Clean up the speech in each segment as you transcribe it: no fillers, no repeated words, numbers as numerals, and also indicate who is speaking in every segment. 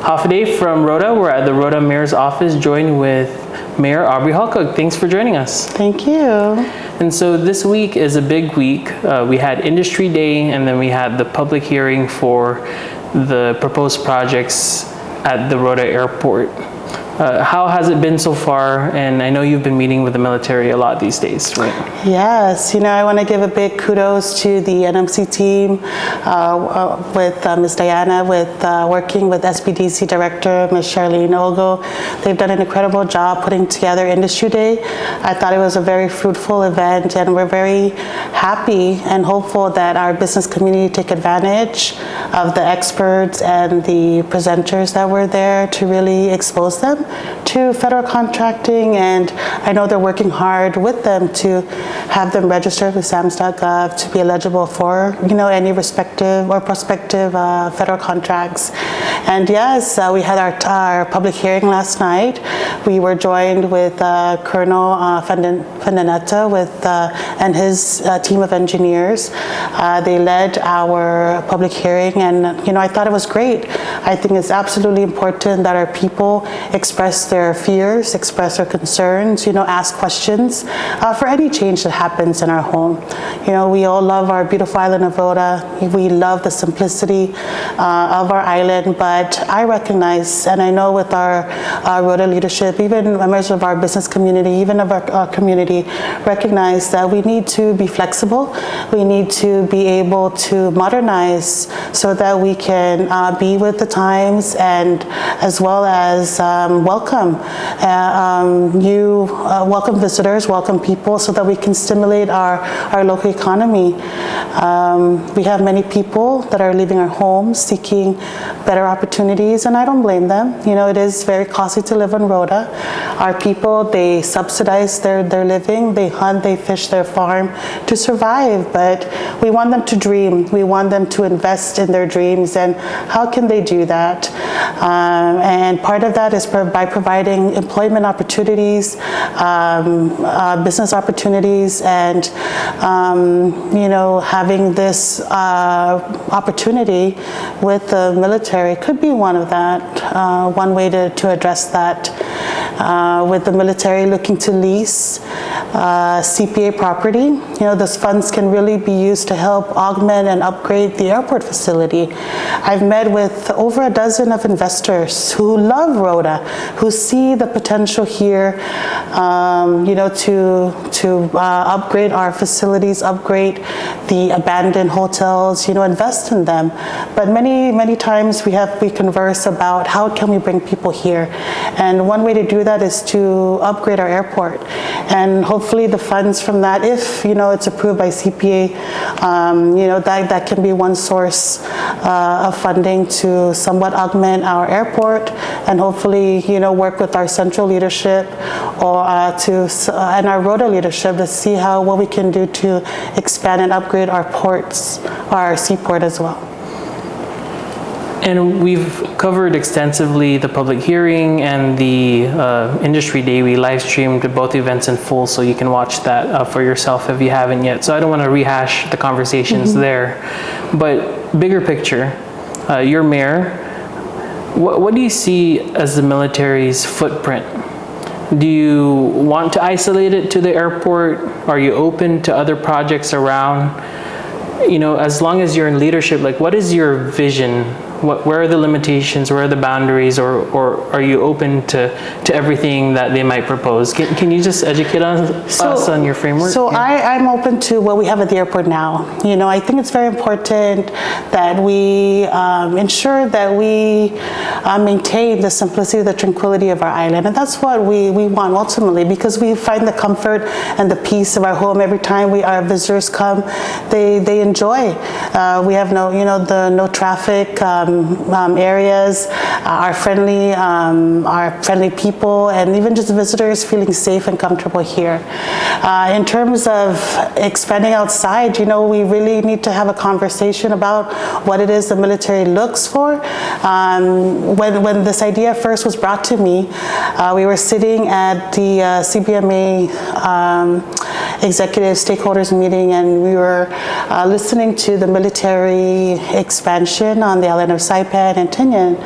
Speaker 1: Half a day from Rota. We're at the Rota Mayor's office, joined with Mayor Aubry Hocog. Thanks for joining us.
Speaker 2: Thank you.
Speaker 1: And so this week is a big week. We had Industry Day, and then we had the public hearing for the proposed projects at the Rota Airport. How has it been so far? And I know you've been meeting with the military a lot these days, right?
Speaker 2: Yes, I want to give a big kudos to the NMC team with Ms. Diana, with working with SBDC Director, Ms. Charlene Ogo. They've done an incredible job putting together Industry Day. I thought it was a very fruitful event, and we're very happy and hopeful that our business community take advantage of the experts and the presenters that were there to really expose them to federal contracting, and I know they're working hard with them to have them registered with SAMS.gov to be eligible for any respective or prospective federal contracts. And yes, we had our public hearing last night. We were joined with Colonel Fandaneta and his team of engineers. They led our public hearing, and I thought it was great. I think it's absolutely important that our people express their fears, express their concerns, ask questions for any change that happens in our home. We all love our beautiful island of Rota. We love the simplicity of our island, but I recognize, and I know with our Rota leadership, even members of our business community, even of our community, recognize that we need to be flexible. We need to be able to modernize so that we can be with the times, and as well as welcome visitors, welcome people, so that we can stimulate our local economy. We have many people that are leaving our homes seeking better opportunities, and I don't blame them. It is very costly to live on Rota. Our people, they subsidize their living, they hunt, they fish, their farm to survive, but we want them to dream. We want them to invest in their dreams, and how can they do that? And part of that is by providing employment opportunities, business opportunities, and having this opportunity with the military could be one of that, one way to address that. With the military looking to lease CPA property, those funds can really be used to help augment and upgrade the airport facility. I've met with over a dozen of investors who love Rota, who see the potential here, to upgrade our facilities, upgrade the abandoned hotels, invest in them. But many times we converse about how can we bring people here, and one way to do that is to upgrade our airport, and hopefully the funds from that, if it's approved by CPA, that can be one source of funding to somewhat augment our airport, and hopefully work with our central leadership or and our Rota leadership to see what we can do to expand and upgrade our ports, our seaport as well.
Speaker 1: And we've covered extensively the public hearing and the Industry Day. We live streamed both events in full, so you can watch that for yourself if you haven't yet. So I don't want to rehash the conversations there. But bigger picture, you're mayor. What do you see as the military's footprint? Do you want to isolate it to the airport? Are you open to other projects around? As long as you're in leadership, what is your vision? Where are the limitations? Where are the boundaries? Or are you open to everything that they might propose? Can you just educate us on your framework?
Speaker 2: So I'm open to what we have at the airport now. I think it's very important that we ensure that we maintain the simplicity, the tranquility of our island. And that's what we want ultimately, because we find the comfort and the peace of our home every time our visitors come. They enjoy. We have no traffic areas, our friendly people, and even just visitors feeling safe and comfortable here. In terms of expanding outside, we really need to have a conversation about what it is the military looks for. when this idea first was brought to me, we were sitting at the CBMA executive stakeholders meeting, and we were listening to the military expansion on the island of Saipan and Tinian.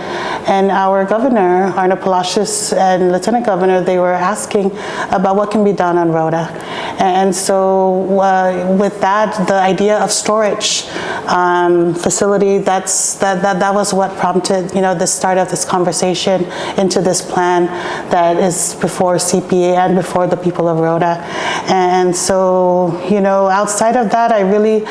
Speaker 2: And our governor, Arno Palacios, and Lieutenant Governor, they were asking about what can be done on Rota. And so with that, the idea of storage facility, that was what prompted, the start of this conversation into this plan that is before CPA and before the people of Rota. And so, outside of that, I really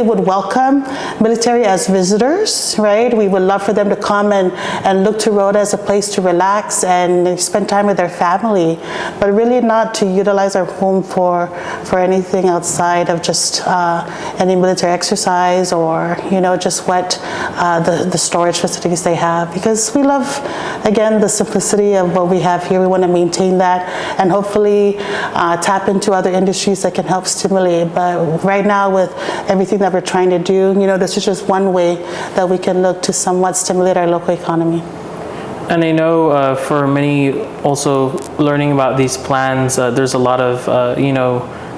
Speaker 2: would welcome military as visitors, right? We would love for them to come and look to Rota as a place to relax and spend time with their family, but really not to utilize our home for anything outside of just any military exercise or, just what the storage facilities they have. Because we love, again, the simplicity of what we have here. We want to maintain that and hopefully tap into other industries that can help stimulate. But right now, with everything that we're trying to do, this is just one way that we can look to somewhat stimulate our local economy.
Speaker 1: And I know for many also learning about these plans, there's a lot of,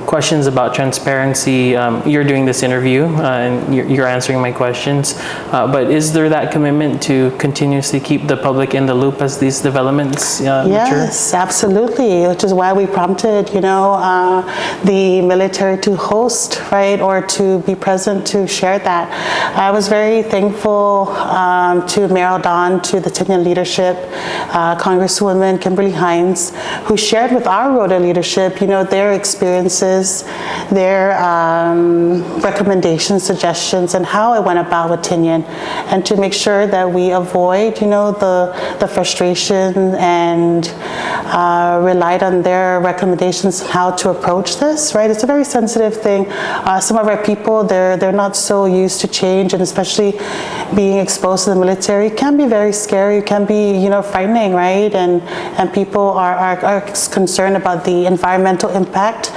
Speaker 1: questions about transparency. You're doing this interview and you're answering my questions, but is there that commitment to continuously keep the public in the loop as these developments mature?
Speaker 2: Yes, absolutely, which is why we prompted, the military to host, right, or to be present to share that. I was very thankful to Mayor Don, to the Tinian leadership, Congresswoman Kimberly Hines, who shared with our Rota leadership, their experiences, their recommendations, suggestions, and how I went about with Tinian, and to make sure that we avoid, the frustration and relied on their recommendations how to approach this, right? It's a very sensitive thing. Some of our people, they're not so used to change, and especially being exposed to the military can be very scary, can be, frightening, right? And people are concerned about the environmental impact.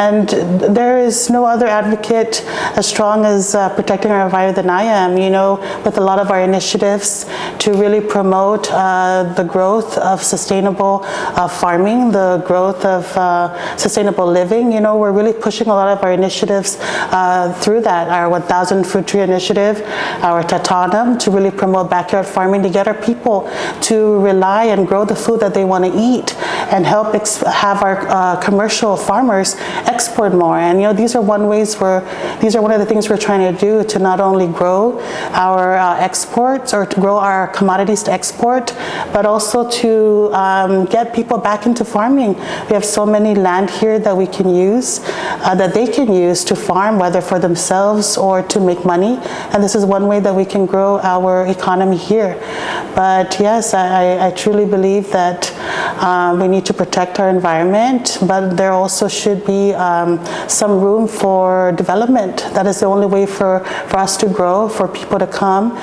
Speaker 2: And there is no other advocate as strong as protecting our environment than I am, with a lot of our initiatives to really promote the growth of sustainable farming, the growth of sustainable living. We're really pushing a lot of our initiatives through that. Our 1,000 fruit tree initiative, our Tatanum, to really promote backyard farming, to get our people to rely and grow the food that they want to eat, and help have our commercial farmers export more. And these are one of the things we're trying to do, to not only grow our exports or to grow our commodities to export, but also to get people back into farming. We have so many land here that we can use, that they can use to farm, whether for themselves or to make money. And this is one way that we can grow our economy here. But yes, I truly believe that we need to protect our environment, but there also should be some room for development. That is the only way for us to grow, for people to come,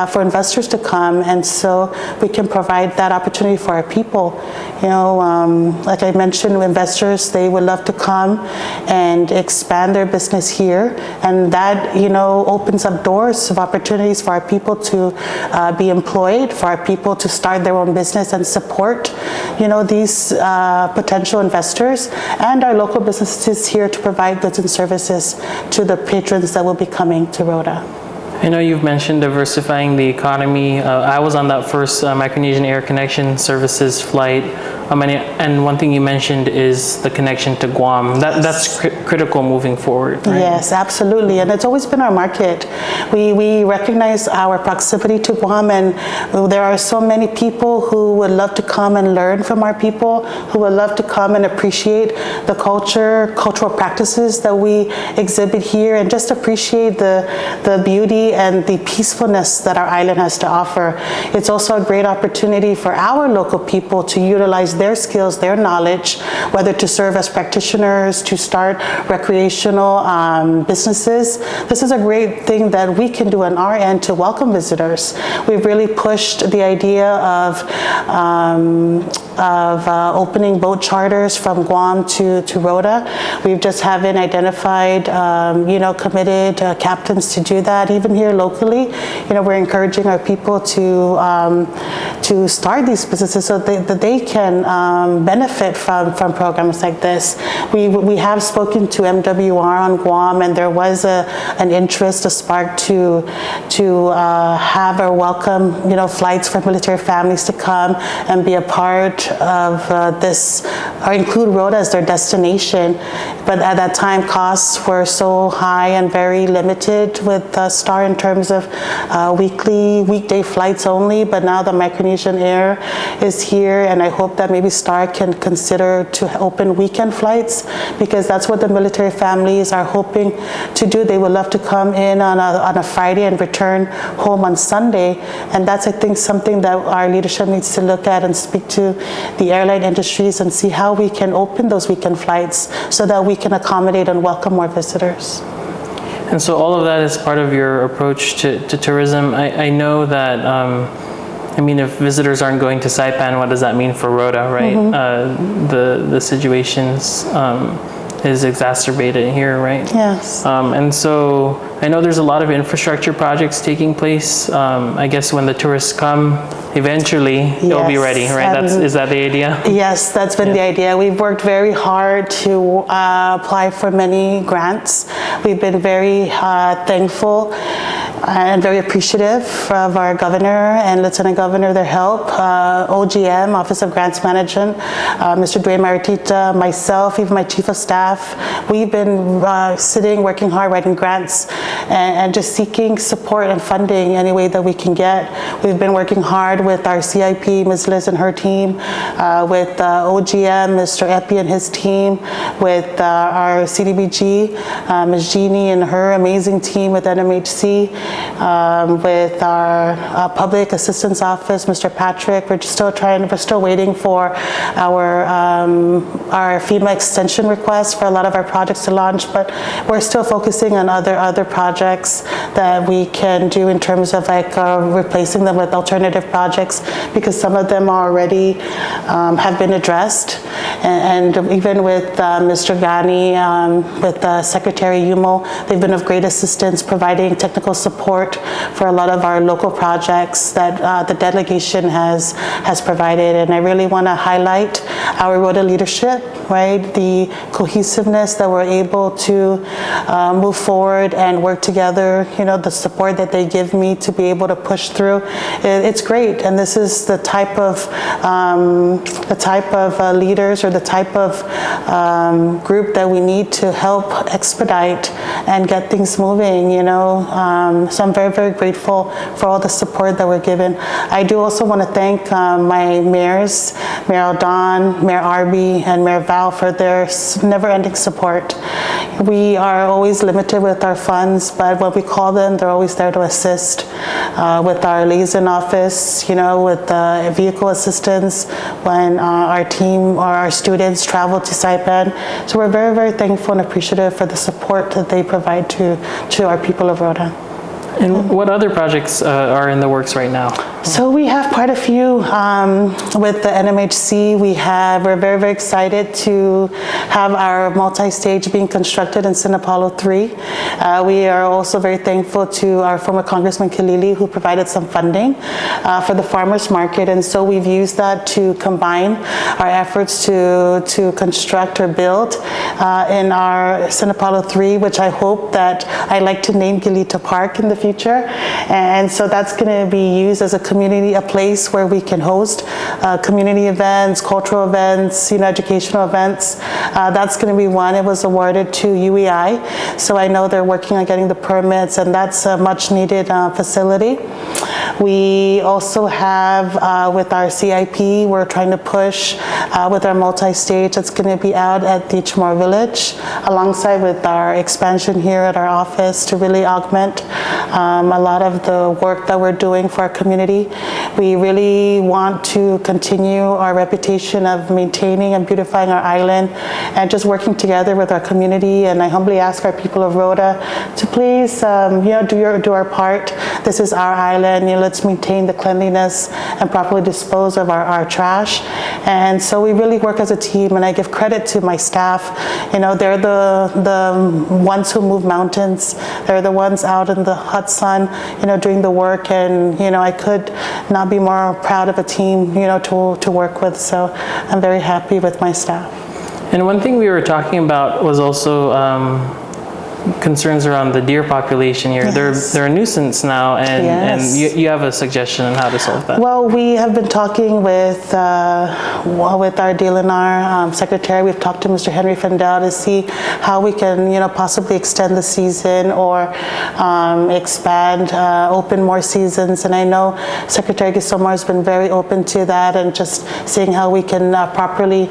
Speaker 2: for investors to come, and so we can provide that opportunity for our people. Like I mentioned, investors, they would love to come and expand their business here, and that opens up doors of opportunities for our people to be employed, for our people to start their own business and support these potential investors and our local businesses here to provide goods and services to the patrons that will be coming to Rota.
Speaker 1: I know you've mentioned diversifying the economy. I was on that first Micronesian Air Connection Services flight, and one thing you mentioned is the connection to Guam. That's critical moving forward, right?
Speaker 2: Yes, absolutely, and it's always been our market. We recognize our proximity to Guam, and there are so many people who would love to come and learn from our people, who would love to come and appreciate the cultural practices that we exhibit here, and just appreciate the beauty and the peacefulness that our island has to offer. It's also a great opportunity for our local people to utilize utilize their skills, their knowledge, whether to serve as practitioners, to start recreational businesses. This is a great thing that we can do on our end to welcome visitors. We've really pushed the idea of opening boat charters from Guam to Rota. We just haven't identified, committed captains to do that. Even here locally, we're encouraging our people to start these businesses so that they can benefit from programs like this. We have spoken to MWR on Guam, and there was an interest, a spark to have or welcome, flights for military families to come and be a part of this, or include Rota as their destination. But at that time, costs were so high and very limited with Star in terms of weekday flights only. But now the Micronesian Air is here, and I hope that maybe Star can consider to open weekend flights, because that's what the military families are hoping to do. They would love to come in on a Friday and return home on Sunday. And that's, I think, something that our leadership needs to look at and speak to the airline industries and see how we can open those weekend flights so that we can accommodate and welcome more visitors.
Speaker 1: And so all of that is part of your approach to tourism. I know that, if visitors aren't going to Saipan, what does that mean for Rota, right? Mm-hmm. The situations is exacerbated here, right?
Speaker 2: Yes.
Speaker 1: And so I know there's a lot of infrastructure projects taking place. I guess when the tourists come, eventually it'll be ready, right? Is that the idea?
Speaker 2: Yes, that's been the idea. We've worked very hard to apply for many grants. We've been very thankful and very appreciative of our governor and lieutenant governor, their help. OGM, Office of Grants Management, Mr. Dwayne Maritita, myself, even my chief of staff, we've been working hard, writing grants and just seeking support and funding any way that we can get. We've been working hard with our CIP, Ms. Liz and her team, with OGM, Mr. Epi and his team, with our CDBG, Ms. Jeannie and her amazing team with NMHC, with our Public Assistance Office, Mr. Patrick. We're still waiting for our FEMA extension request for a lot of our projects to launch, but we're still focusing on other projects that we can do in terms of replacing them with alternative projects, because some of them already have been addressed. And even with Mr. Ghani, with Secretary Yumo, they've been of great assistance providing technical support for a lot of our local projects that the delegation has provided. And I really want to highlight our Rota leadership, right? The cohesiveness that we're able to move forward and work together, the support that they give me to be able to push through. It's great. And this is the type of leaders or the type of group that we need to help expedite and get things moving, So I'm very, very grateful for all the support that we're given. I do also want to thank my mayors, Mayor Aldon, Mayor Aubry, and Mayor Val for their never-ending support. We are always limited with our funds, but when we call them, they're always there to assist with our liaison office, with vehicle assistance when our team or our students travel to Saipan. So we're very, very thankful and appreciative for the support that they provide to our people of Rota.
Speaker 1: And what other projects are in the works right now?
Speaker 2: So we have quite a few with the NMHC. We're very, very excited to have our multi-stage being constructed in San Paulo 3. We are also very thankful to our former Congressman Kilili, who provided some funding for the farmers market. And so we've used that to combine our efforts to construct or build in our San Paulo 3, which I hope that I like to name Gilita Park in the future. And so that's going to be used as a place where we can host community events, cultural events, educational events. That's going to be one. It was awarded to UEI, so I know they're working on getting the permits, and that's a much needed facility. We also have with our CIP, we're trying to push with our multi-stage that's going to be out at the Chamorro Village, alongside with our expansion here at our office to really augment a lot of the work that we're doing for our community. community. We really want to continue our reputation of maintaining and beautifying our island and just working together with our community. And I humbly ask our people of Rota to please, do our part. This is our island. Let's maintain the cleanliness and properly dispose of our trash. And so we really work as a team, and I give credit to my staff. They're the ones who move mountains. They're the ones out in the hot sun, doing the work. And, I could not be more proud of a team, to work with. So I'm very happy with my staff.
Speaker 1: And one thing we were talking about was also concerns around the deer population here.
Speaker 2: Yes.
Speaker 1: They're a nuisance now, and,
Speaker 2: Yes.
Speaker 1: and you have a suggestion on how to solve that.
Speaker 2: Well, we have been talking with our DLNR secretary. We've talked to Mr. Henry Fendel to see how we can, possibly extend the season or expand, open more seasons. And I know Secretary Gisomar has been very open to that and just seeing how we can properly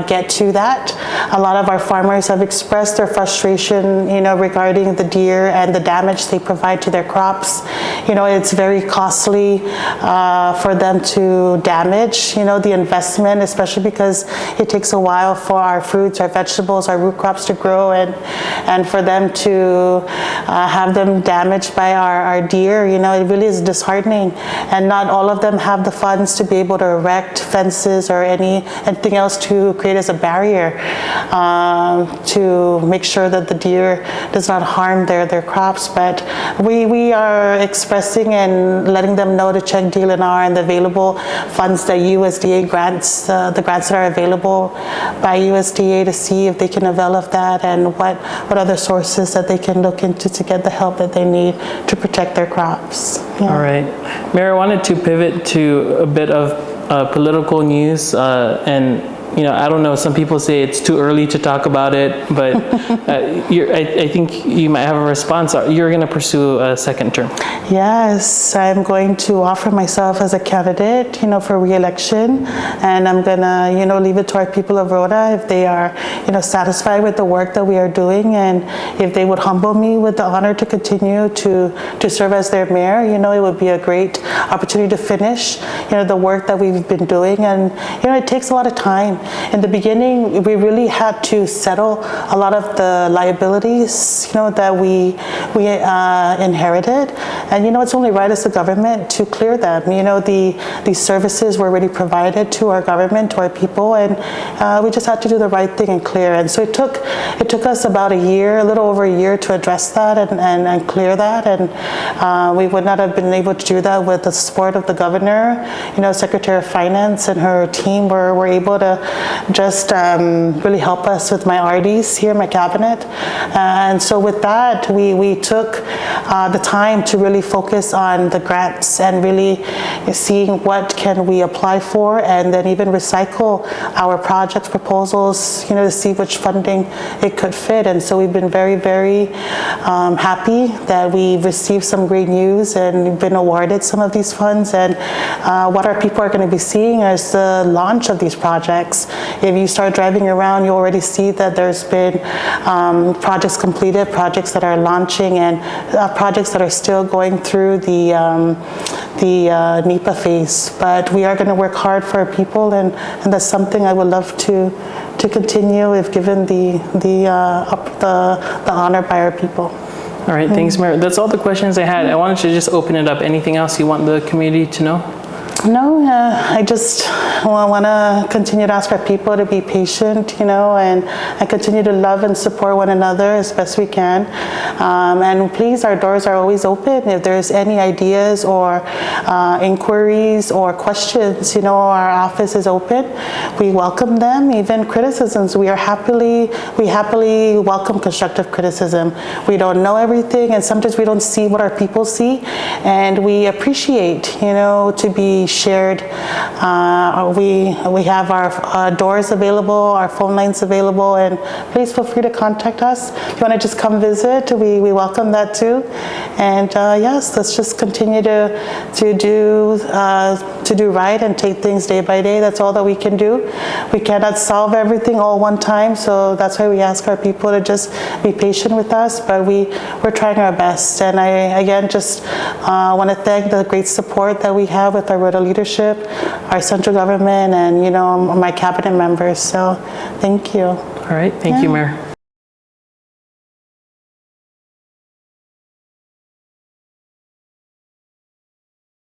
Speaker 2: get to that. A lot of our farmers have expressed their frustration, regarding the deer and the damage they provide to their crops. It's very costly for them to damage, the investment, especially because it takes a while for our fruits, our vegetables, our root crops to grow, and for them to have them damaged by our deer, it really is disheartening. And not all of them have the funds to be able to erect fences or anything else to create as a barrier to make sure that the deer does not harm their crops. But we are expressing and letting them know to check DLNR and the available funds that USDA grants, the grants that are available by USDA, to see if they can avail of that and what other sources that they can look into to get the help that they need to protect their crops. Yeah.
Speaker 1: All right. Mayor, I wanted to pivot to a bit of political news, and I don't know, some people say it's too early to talk about it, but I think you might have a response. You're going to pursue a second term.
Speaker 2: Yes, I'm going to offer myself as a candidate, for re-election, and I'm going to, leave it to our people of Rota if they are, satisfied with the work that we are doing, and if they would humble me with the honor to continue to serve as their mayor. It would be a great opportunity to finish, the work that we've been doing, and it takes a lot of time. In the beginning, we really had to settle a lot of the liabilities, that we inherited, and it's only right as the government to clear them. These services were already provided to our government, to our people, and we just had to do the right thing and clear. And so it took us about a little over a year to address that and clear that, and we would not have been able to do that with the support of the governor. Secretary of Finance and her team were able to just really help us with my RDs here in my cabinet. And so with that, we took the time to really focus on the grants and really seeing what can we apply for, and then even recycle our project proposals, to see which funding it could fit. And so we've been very, very happy that we've received some great news and been awarded some of these funds. And what our people are going to be seeing is the launch of these projects. If you start driving around, you already see that there's been projects completed, projects that are launching, and projects that are still going through the NEPA phase. But we are going to work hard for our people, and that's something I would love to continue if given the honor by our people.
Speaker 1: All right, thanks, Mayor. That's all the questions I had. I wanted to just open it up. Anything else you want the community to know?
Speaker 2: No, I just want to continue to ask our people to be patient, and continue to love and support one another as best we can. And please, our doors are always open. If there's any ideas or inquiries or questions, our office is open. We welcome them, even criticisms. We happily welcome constructive criticism. We don't know everything, and sometimes we don't see what our people see, and we appreciate, to be shared. We have our doors available, our phone lines available, and please feel free to contact us. If you want to just come visit, we welcome that too. And yes, let's just continue to do right and take things day by day. That's all that we can do. We cannot solve everything all one time, so that's why we ask our people to just be patient with us, but we're trying our best. And I, again, just want to thank the great support that we have with our Rota leadership, our central government, and, you know, my cabinet members. So thank you.
Speaker 1: All right. Thank you, Mayor.